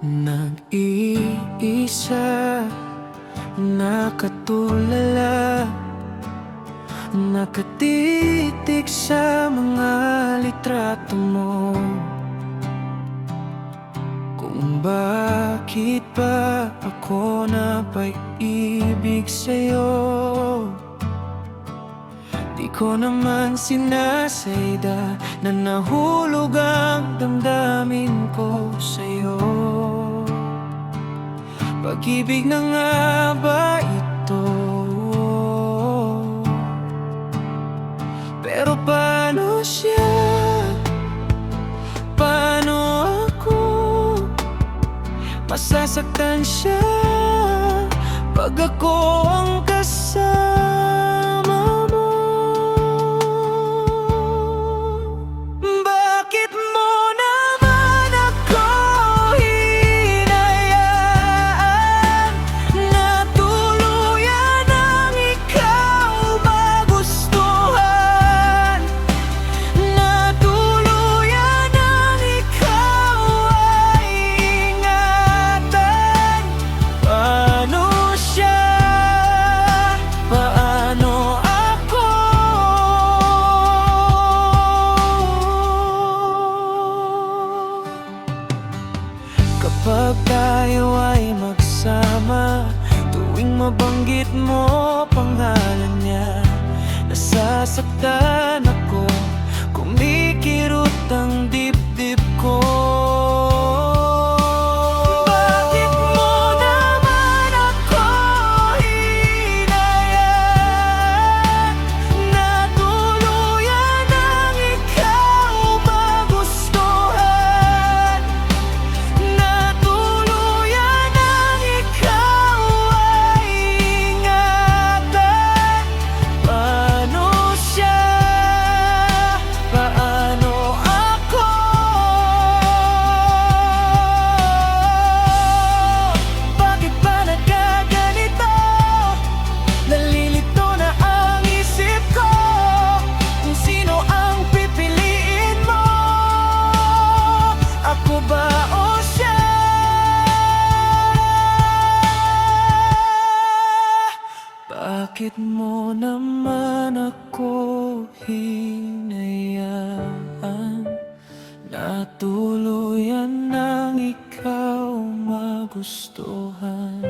Nag-iisa, nakatulala, nakatitig sa mga litrato mo. Kung bakit ba ako napag-ibig sa'yo, di ko naman sinasayda na nahulog ang damdamin ko sa'yo. Pag-ibig na nga ba ito? Pero paano siya? Paano ako? Masasaktan siya pag ako ang kasama mo. Bakit mo naman ako hinayaan na tuluyan ang ikaw magustuhan, na tuluyan ang ikaw ay ingatan? Paano siya? Paano ako? Kapag tayo ay magsama, tuwing mabanggit mo pangalan niya, nasasaktan ako, kumikirot ang dibdib ko. Bakit mo naman ako hinayaan na tuluyan ang ikaw magustuhan, na tuluyan ang ikaw ay ingatan? Paano siya? Paano ako? Bakit ba nagkaganito? Nalilito na ang isip ko kung sino ang pipiliin mo, ako ba o siya? Bakit mo naman ako hinayaan na tuluyan ng ikaw magustuhan?